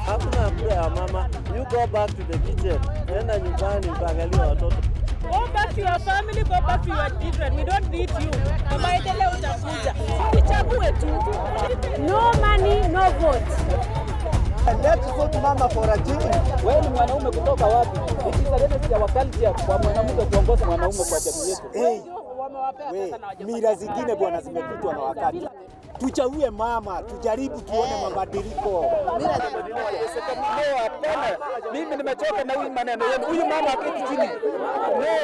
Hakuna kula ya mama. You go back to the kitchen. Nenda nyumbani ukaangalia watoto. Go back to your family, go back to your children. We don't need you. Kama endelea utakuja. Uchague tu. No money, no vote. Let's vote mama for a change. Wewe ni mwanaume kutoka wapi? It is a wakaliti kwa mwanamke kuongoza mwanaume kwa jamii yetu. Mira zingine bwana zimepitwa na wakati. Tuchague mama, tujaribu tuone mabadiliko. Mimi nimechoka na huyu maneno yenu. Huyu mama aketi chini.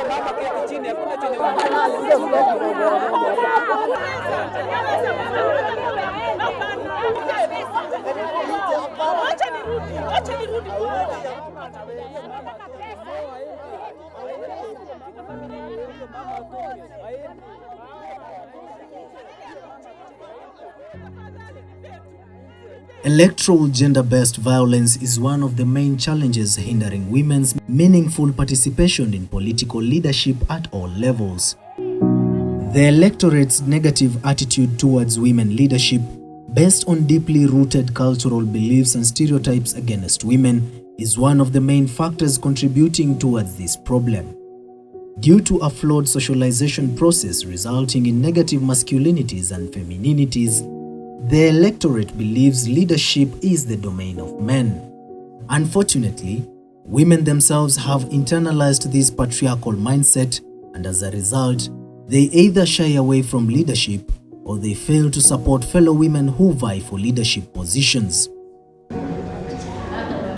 Mama aketi chini. Hakuna chenye Acha nirudi. Electoral gender-based violence is one of the main challenges hindering women's meaningful participation in political leadership at all levels. The electorate's negative attitude towards women leadership, based on deeply rooted cultural beliefs and stereotypes against women, is one of the main factors contributing towards this problem. Due to a flawed socialization process resulting in negative masculinities and femininities, the electorate believes leadership is the domain of men. Unfortunately, women themselves have internalized this patriarchal mindset, and as a result, they either shy away from leadership or they fail to support fellow women who vie for leadership positions.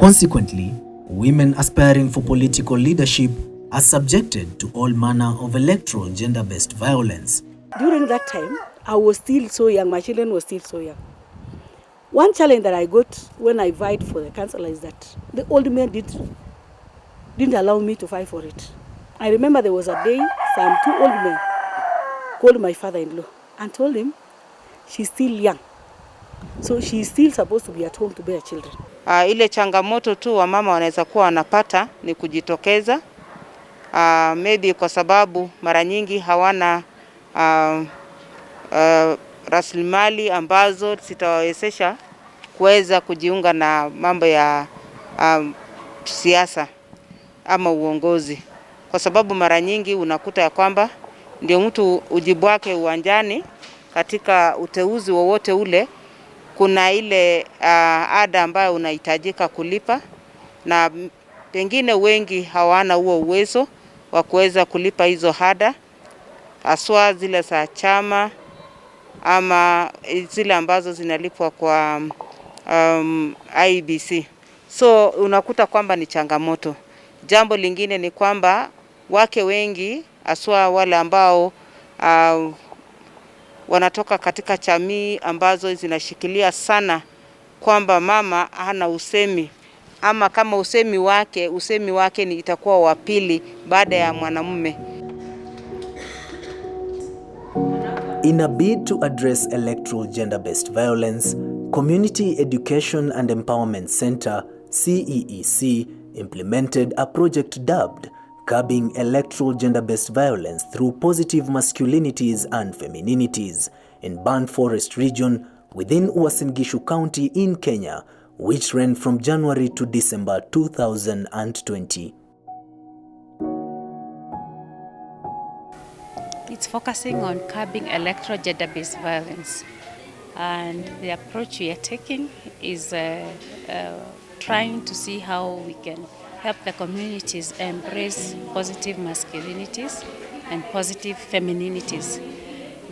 Consequently, women aspiring for political leadership are subjected to all manner of electoral gender-based violence. During that time, I was still so young, my children were still so young. One challenge that I got when I vied for the council is that the old men didn't allow me to fight for it. I remember there was a day some two old men called my father-in-law and told him she's still young, so she's still supposed to be at home to bear children. Ile changamoto tu wa mama wanaweza kuwa wanapata ni kujitokeza, maybe kwa sababu mara nyingi hawana rasilimali ambazo zitawawezesha kuweza kujiunga na mambo ya siasa ama uongozi, kwa sababu mara nyingi unakuta ya kwamba ndio mtu ujibu wake uwanjani katika uteuzi wowote ule, kuna ile ada ambayo unahitajika kulipa, na pengine wengi hawana huo uwezo wa kuweza kulipa hizo ada, haswa zile za chama ama zile ambazo zinalipwa kwa IBC. So unakuta kwamba ni changamoto. Jambo lingine ni kwamba wake wengi, haswa wale ambao wanatoka katika jamii ambazo zinashikilia sana kwamba mama hana usemi, ama kama usemi wake ni itakuwa wa pili baada ya mwanamume. In a bid to address electoral gender-based violence, Community Education and Empowerment Center, CEEC, implemented a project dubbed Curbing Electoral Gender-Based Violence Through Positive Masculinities and Femininities in Burnt Forest region within Uasin Gishu County in Kenya, which ran from January to December 2020. It's focusing on curbing electoral gender-based violence, and the approach we are taking is trying to see how we can help the communities embrace positive masculinities and positive femininities,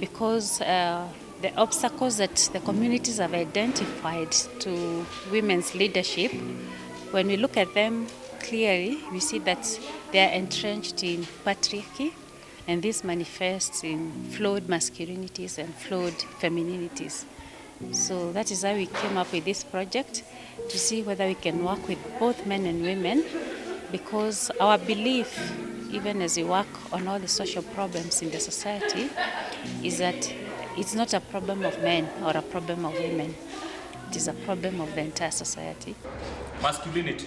because the obstacles that the communities have identified to women's leadership, when we look at them clearly, we see that they are entrenched in patriarchy, and this manifests in flawed masculinities and flawed femininities. So that is how we came up with this project, to see whether we can work with both men and women, because our belief, even as we work on all the social problems in the society, is that it's not a problem of men or a problem of women. It is a problem of the entire society. Masculinity.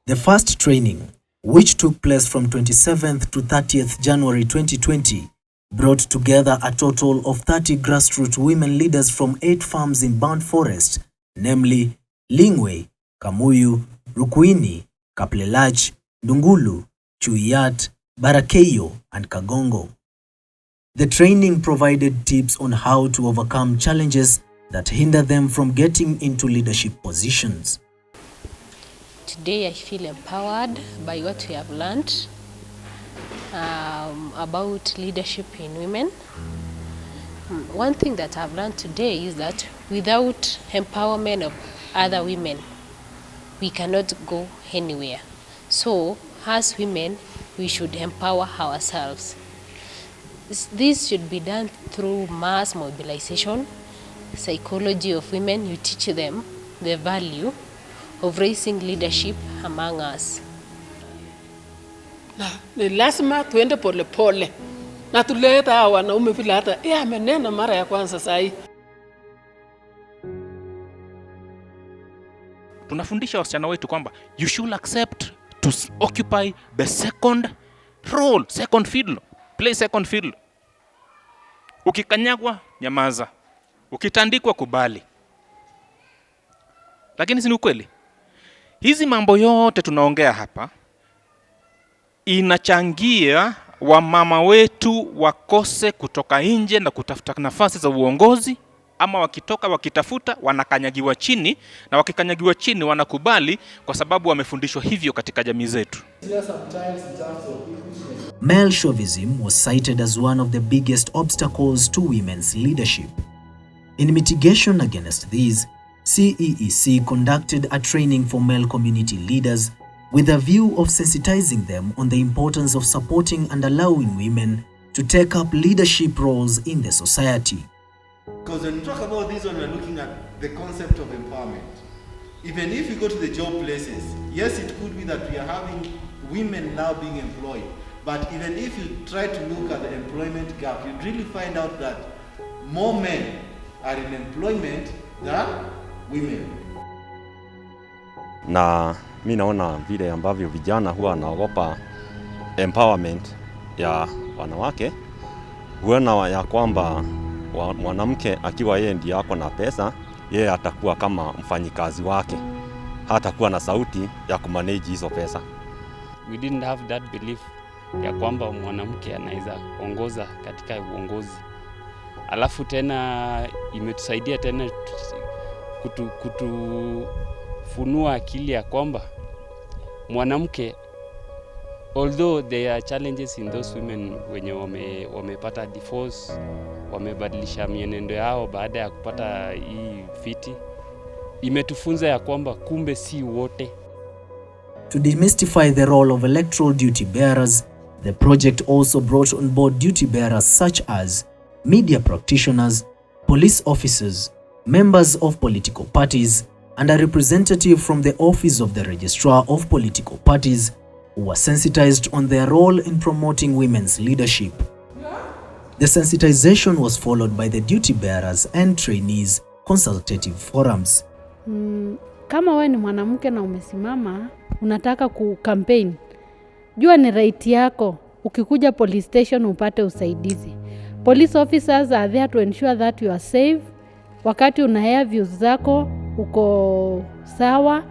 The first training, which took place from 27th to 30th January 2020, brought together a total of 30 grassroots women leaders from 8 farms in Burnt Forest, namely Lingwe, Kamuyu, Rukuini, Kaplelach, Dungulu, Chuyat, Barakeyo, and Kagongo. The training provided tips on how to overcome challenges that hinder them from getting into leadership positions. Today I feel empowered by what we have learned about leadership in women. One thing that I've learned today is that without empowerment of other women, we cannot go anywhere. So, as women, we should empower ourselves. This should be done through mass mobilization, psychology of women. You teach them the value of raising leadership among us. Ni lazima tuende pole pole na tuleta wanaume vile hata amenena mara ya kwanza sahi. Tunafundisha wasichana wetu kwamba you should accept to occupy the second role, second fiddle, play second fiddle. Ukikanyagwa nyamaza, ukitandikwa kubali. Lakini si ukweli? Hizi mambo yote tunaongea hapa inachangia wamama wetu wakose kutoka nje na kutafuta nafasi za uongozi, ama wakitoka wakitafuta wanakanyagiwa chini, na wakikanyagiwa chini wanakubali kwa sababu wamefundishwa hivyo katika jamii zetu. Male chauvinism was cited as one of the biggest obstacles to women's leadership. In mitigation against these, CEEC conducted a training for male community leaders with a view of sensitizing them on the importance of supporting and allowing women to take up leadership roles in the society. Because when we talk about this one, we're looking at the concept of empowerment. Even if you go to the job places, yes, it could be that we are having women now being employed. But even if you try to look at the employment gap, you'd really find out that more men are in employment than women. Na mimi naona vile ambavyo vijana huwa wanaogopa empowerment ya wanawake, huona ya kwamba mwanamke akiwa yeye ndiye ako na pesa, yeye atakuwa kama mfanyikazi wake, hatakuwa na sauti ya kumanage hizo pesa. We didn't have that belief ya kwamba mwanamke anaweza ongoza katika uongozi. Alafu tena imetusaidia tena kutufunua akili ya kwamba mwanamke, although there are challenges in those women wenye wamepata divorce, wamebadilisha mienendo yao baada ya kupata hii fiti, imetufunza ya kwamba kumbe si wote. To demystify the role of electoral duty bearers, the project also brought on board duty bearers such as media practitioners, police officers, members of political parties, and a representative from the Office of the Registrar of Political Parties who were sensitized on their role in promoting women's leadership. The sensitization was followed by the duty bearers and trainees consultative forums. Kama wewe ni mwanamke na umesimama unataka kucampaign, jua ni right yako ukikuja police station upate usaidizi. Police officers are there to ensure that you are safe. Wakati unahea views zako uko sawa.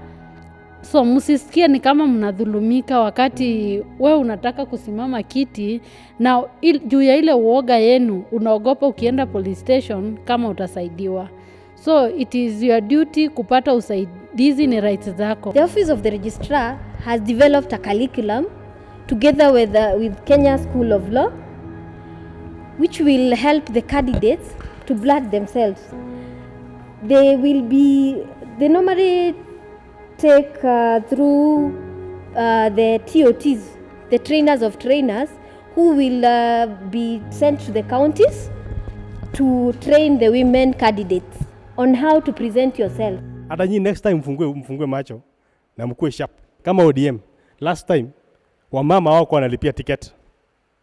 So msisikie ni kama mnadhulumika wakati wewe unataka kusimama kiti na juu ya ile uoga yenu unaogopa ukienda police station kama utasaidiwa. So it is your duty kupata usaidizi, ni rights zako. The Office of the Registrar has developed a curriculum together with Kenya School of Law, which will help the candidates to blood themselves. They normally take through the TOTs, the trainers of trainers, who will be sent to the counties to train the women candidates on how to present yourself. Hata nyinyi next time mfungue macho na mkue sharp. Kama ODM, last time wamama wako wanalipia ticket.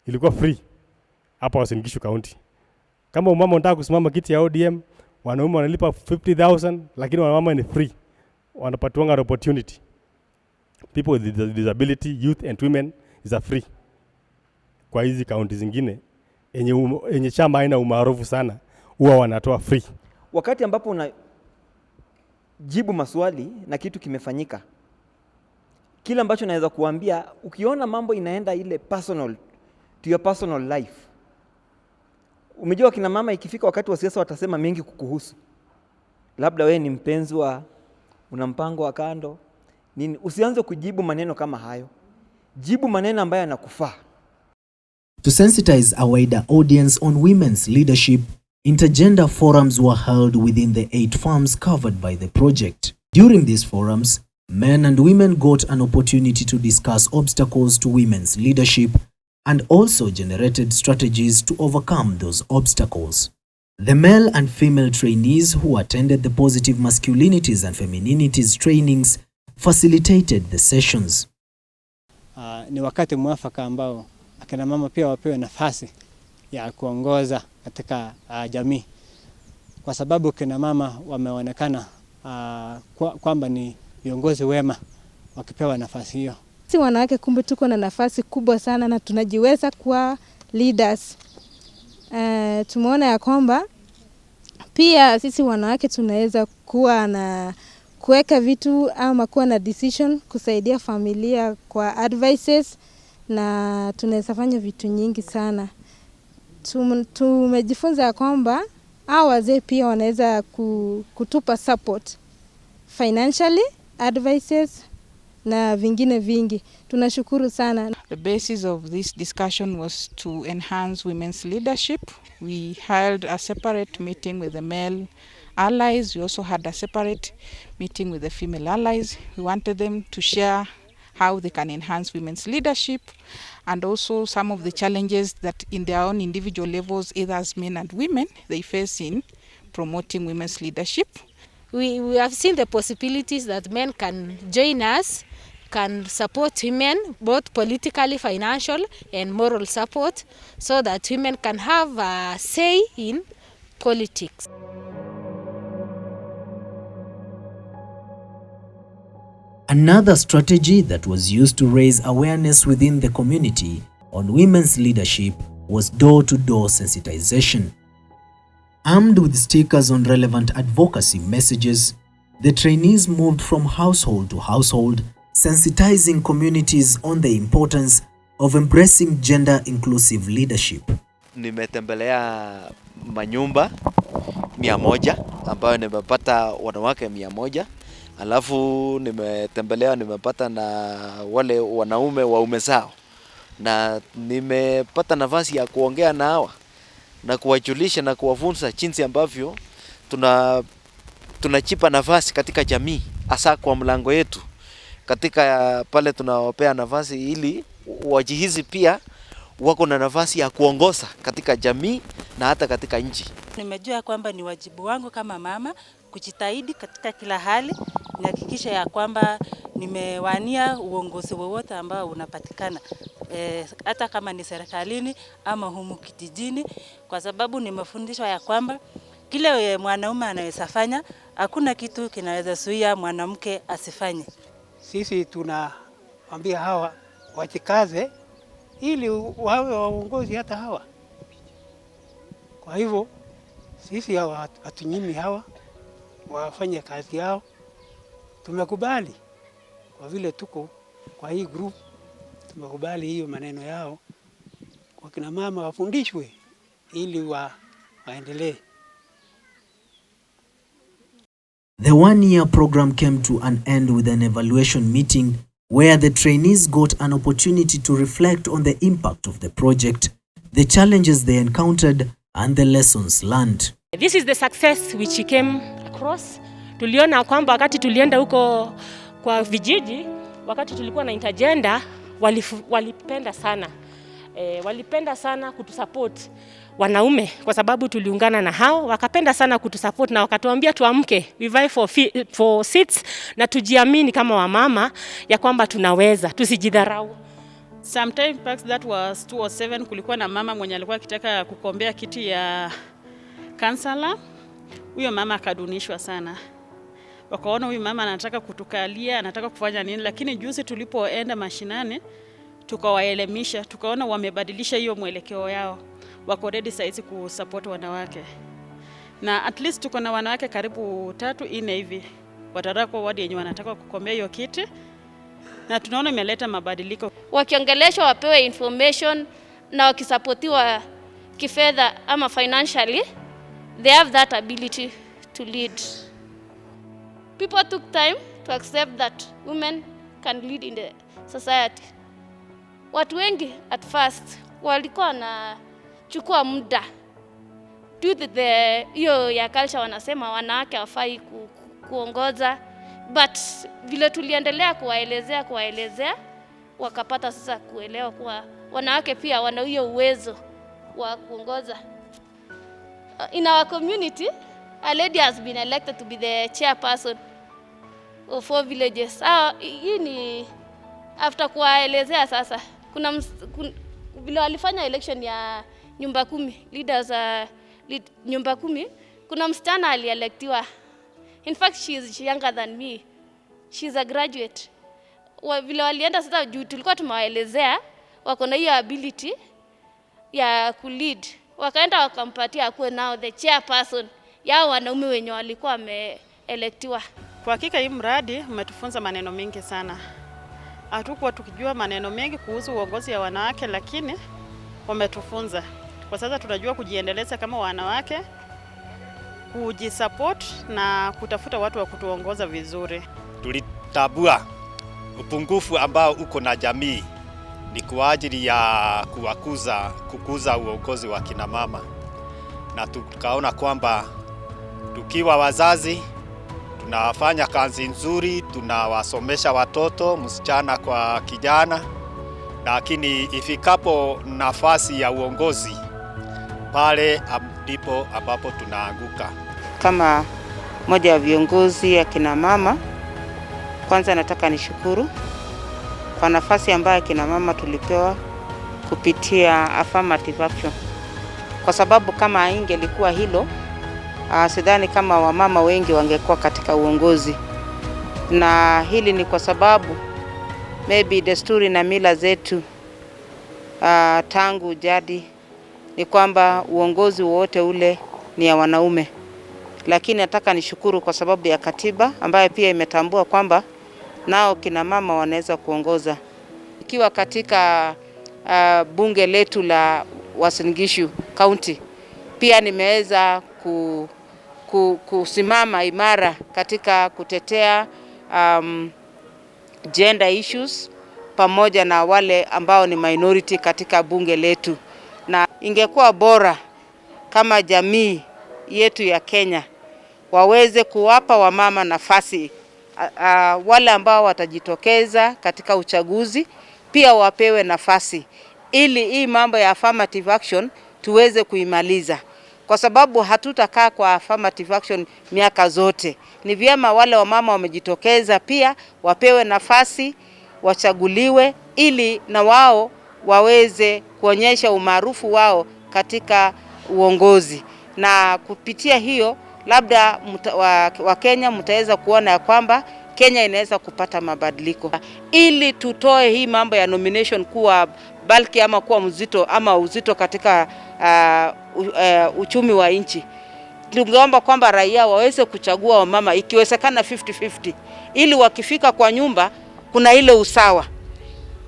Ilikuwa free hapa Uasin Gishu County. Kama umama unataka kusimama kiti ya ODM, wanaume wanalipa 50,000, lakini wamama ni free. Wanapatiwa opportunity. People with disability, youth and women is a free. Kwa hizi county zingine yenye chama haina umaarufu sana huwa wanatoa free. Wakati ambapo unajibu maswali na kitu kimefanyika, kile ambacho naweza kuambia, ukiona mambo inaenda ile personal to your personal life, umejua kina mama ikifika wakati wa siasa watasema mengi kukuhusu. Labda wewe ni mpenzi wa, una mpango wa kando nini, usianze kujibu maneno kama hayo. Jibu maneno ambayo yanakufaa. To sensitize a wider audience on women's leadership, intergender forums were held within the 8 farms covered by the project. During these forums, men and women got an opportunity to discuss obstacles to women's leadership and also generated strategies to overcome those obstacles. The male and female trainees who attended the positive masculinities and femininities trainings facilitated the sessions. Ni wakati mwafaka ambao akina mama pia wapewe nafasi ya kuongoza katika jamii, kwa sababu kina mama wameonekana kwamba ni viongozi wema wakipewa nafasi hiyo. Sisi wanawake kumbe tuko na nafasi kubwa sana na tunajiweza kuwa leaders. Tumeona ya kwamba pia sisi wanawake tunaweza kuwa na kuweka vitu ama kuwa na decision, kusaidia familia kwa advices, na tunaweza fanya vitu nyingi sana. Tumejifunza ya kwamba hao wazee pia wanaweza kutupa support financially, advices na vingine vingi. Tunashukuru sana. The basis of this discussion was to enhance women's leadership. We held a separate meeting with the male allies. We also had a separate meeting with the female allies. We wanted them to share how they can enhance women's leadership and also some of the challenges that in their own individual levels, either as men and women, they face in promoting women's leadership. We have seen the possibilities that men can join us, can support women, both politically, financial, and moral support, so that women can have a say in politics. Another strategy that was used to raise awareness within the community on women's leadership was door-to-door sensitization. Armed with stickers on relevant advocacy messages, the trainees moved from household to household, sensitizing communities on the importance of embracing gender-inclusive leadership. Nimetembelea manyumba 100 ambayo nimepata wanawake 100. Alafu nimepata na wale wanaume waume zao, na nimepata nafasi ya kuongea na hawa na kuwajulisha na kuwafunza jinsi ambavyo tunachipa nafasi katika jamii, hasa kwa mlango yetu, katika pale tunawapea nafasi ili wajihisi pia wako na nafasi ya kuongoza katika jamii na hata katika nchi. Nimejua kwamba ni wajibu wangu kama mama kujitahidi katika kila hali, nihakikisha ya kwamba nimewania uongozi wowote ambao unapatikana, hata kama ni serikalini ama humu kijijini, kwa sababu nimefundishwa ya kwamba kile mwanaume anaweza fanya, hakuna kitu kinaweza zuia mwanamke asifanye. Sisi tunawaambia hawa wajikaze ili wawe waongozi hata hawa. Kwa hivyo sisi hawa hatunyimi hawa wafanye kazi yao. Tumekubali kwa vile tuko kwa hii group, tumekubali hiyo maneno yao. Kwa kina mama wafundishwe ili waendelee. The one-year program came to an end with an evaluation meeting where the trainees got an opportunity to reflect on the impact of the project, the challenges they encountered, and the lessons learned. This is the success which came across. Tuliona kwamba wakati tulienda huko kwa vijiji, wakati tulikuwa na intergender, walipenda sana. Walipenda sana kutusupport wanaume, kwa sababu tuliungana na hao, wakapenda sana kutusupport na wakatuambia tuamke, we vie for seats, na tujiamini kama wamama ya kwamba tunaweza, tusijidharau. Sometime back, that was 2007, kulikuwa na mama mwenye alikuwa akitaka kukombea kiti ya kansala. Huyo mama akadunishwa sana. Wakaona huyu mama anataka kutukalia, anataka kufanya nini, lakini juzi tulipoenda mashinani tukawaelimisha, tukaona wamebadilisha hiyo mwelekeo yao. wako ready saizi kusupport wanawake, na at least tuko na wanawake karibu 3-4 hivi watataka kwa wadi yenye wanataka kukombea hiyo kiti, na tunaona imeleta mabadiliko. Wakiongeleshwa wapewe information na wakisupportiwa kifedha ama financially, they have that ability to lead. People took time to accept that women can lead in the society. Watu wengi at first walikuwa na chukua muda due to the hiyo ya culture, wanasema wanawake hawafai kuongoza, but vile tuliendelea kuwaelezea wakapata sasa kuelewa kuwa wanawake pia wana hiyo uwezo wa kuongoza. In our community, a lady has been elected to be the chairperson of 4 villages. Hii ni after kuwaelezea sasa. Vile walifanya election ya nyumba 10, leaders nyumba 10, kuna msichana alielectiwa. In fact, she is younger than me. She is a graduate. Vile walienda sasa juu tulikuwa tumewaelezea wako na hiyo ability ya kulead. Wakaenda wakampatia akuwe now the chairperson ya wanaume wenye walikuwa wameelectiwa. Kwa hakika hii mradi umetufunza maneno mengi sana. Hatukuwa tukijua maneno mengi kuhusu uongozi ya wanawake, lakini wametufunza. Kwa sasa tunajua kujiendeleza kama wanawake, kujisupport na kutafuta watu wa kutuongoza vizuri. Tulitabua upungufu ambao uko na jamii ni kwa ajili ya kukuza uongozi wa kina mama, na tukaona kwamba tukiwa wazazi tunafanya kazi nzuri, tunawasomesha watoto msichana kwa kijana, lakini ifikapo nafasi ya uongozi pale ndipo ambapo tunaanguka. Kama moja wa viongozi ya kina mama, kwanza nataka nishukuru kwa nafasi ambayo kina mama tulipewa kupitia affirmative action, kwa sababu kama ingelikuwa hilo, sidhani kama wamama wengi wangekuwa katika uongozi. Na hili ni kwa sababu maybe desturi na mila zetu tangu jadi ni kwamba uongozi wote ule ni ya wanaume. Lakini nataka nishukuru kwa sababu ya katiba ambayo pia imetambua kwamba nao kina mama wanaweza kuongoza. Ikiwa katika bunge letu la Uasin Gishu County, pia nimeweza kusimama imara katika kutetea gender issues pamoja na wale ambao ni minority katika bunge letu. Na ingekuwa bora kama jamii yetu ya Kenya waweze kuwapa wamama nafasi, wale ambao watajitokeza katika uchaguzi pia wapewe nafasi, ili hii mambo ya affirmative action tuweze kuimaliza, kwa sababu hatutakaa kwa affirmative action miaka zote. Ni vyema wale wamama wamejitokeza pia wapewe nafasi, wachaguliwe, ili na wao waweze kuonyesha umaarufu wao katika uongozi. Na kupitia hiyo labda wa Kenya mtaweza kuona ya kwamba Kenya inaweza kupata mabadiliko, ili tutoe hii mambo ya nomination kuwa bulky ama kuwa mzito ama uzito katika uchumi wa nchi. Tungeomba kwamba raia waweze kuchagua wamama ikiwezekana 50-50, ili wakifika kwa nyumba kuna ile usawa.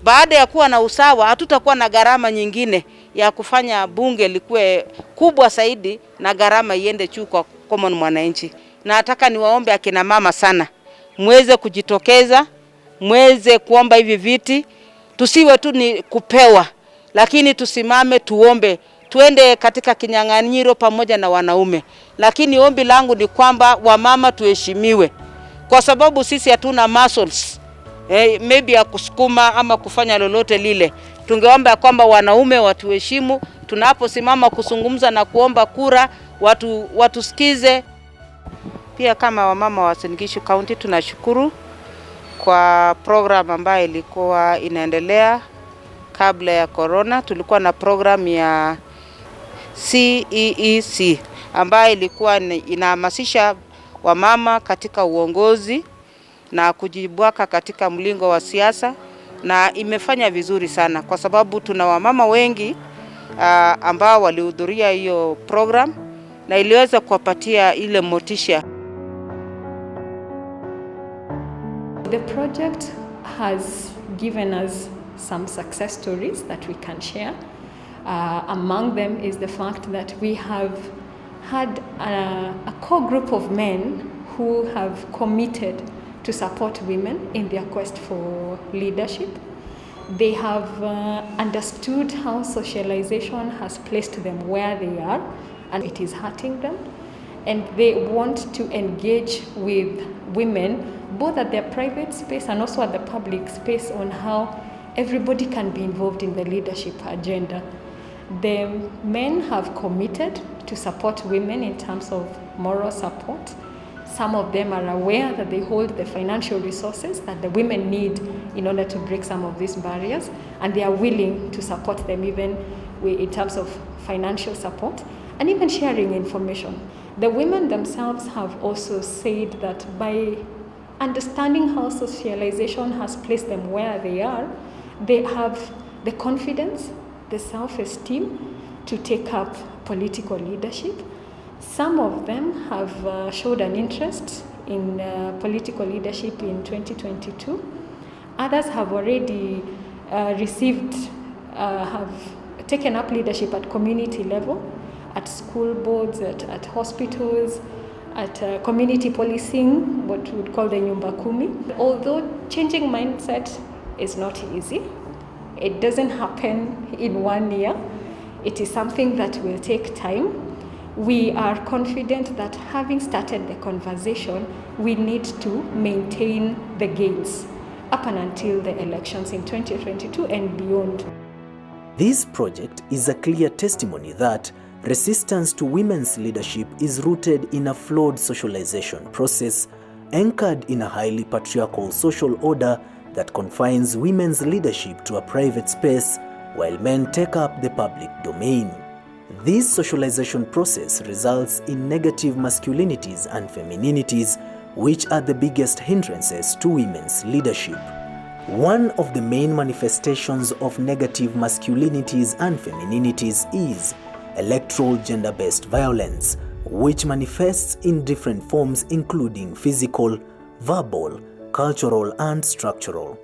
Baada ya kuwa na usawa, hatutakuwa na gharama nyingine ya kufanya bunge likuwe kubwa zaidi na gharama iende juu kwa common mwananchi. Na nataka niwaombe akina mama sana, muweze kujitokeza, muweze kuomba hivi viti. Tusiwe tu ni kupewa, lakini tusimame tuombe, tuende katika kinyang'anyiro pamoja na wanaume. Lakini ombi langu ni kwamba wamama tuheshimiwe, kwa sababu sisi hatuna muscles maybe ya kusukuma ama kufanya lolote lile. Tungeomba kwamba wanaume watuheshimu, tunaposimama kuzungumza na kuomba kura watusikize. Pia kama wamama wa Uasin Gishu County tunashukuru kwa program ambayo ilikuwa inaendelea kabla ya corona. Tulikuwa na program ya CEEC ambayo ilikuwa inahamasisha wamama katika uongozi na kujibwaka katika mlingo wa siasa, na imefanya vizuri sana kwa sababu tuna wamama wengi ambao walihudhuria hiyo program na iliweza kuwapatia ile motisha. The project has given us some success stories that we can share. Among them is the fact that we have had a core group of men who have committed to support women in their quest for leadership. They have understood how socialization has placed them where they are and it is hurting them. And they want to engage with women both at their private space and also at the public space on how everybody can be involved in the leadership agenda. The men have committed to support women in terms of moral support. Some of them are aware that they hold the financial resources that the women need in order to break some of these barriers, and they are willing to support them even in terms of financial support and even sharing information. The women themselves have also said that by understanding how socialization has placed them where they are, they have the confidence, the self-esteem to take up political leadership. Some of them have showed an interest in political leadership in 2022. Others have already have taken up leadership at community level, at school boards, at hospitals, at community policing, what we would call the Nyumba Kumi. Although changing mindset is not easy, it doesn't happen in 1 year. It is something that will take time. We are confident that having started the conversation, we need to maintain the gains up and until the elections in 2022 and beyond. This project is a clear testimony that resistance to women's leadership is rooted in a flawed socialization process anchored in a highly patriarchal social order that confines women's leadership to a private space while men take up the public domain. This socialization process results in negative masculinities and femininities, which are the biggest hindrances to women's leadership. One of the main manifestations of negative masculinities and femininities is electoral gender-based violence, which manifests in different forms including physical, verbal, cultural, and structural.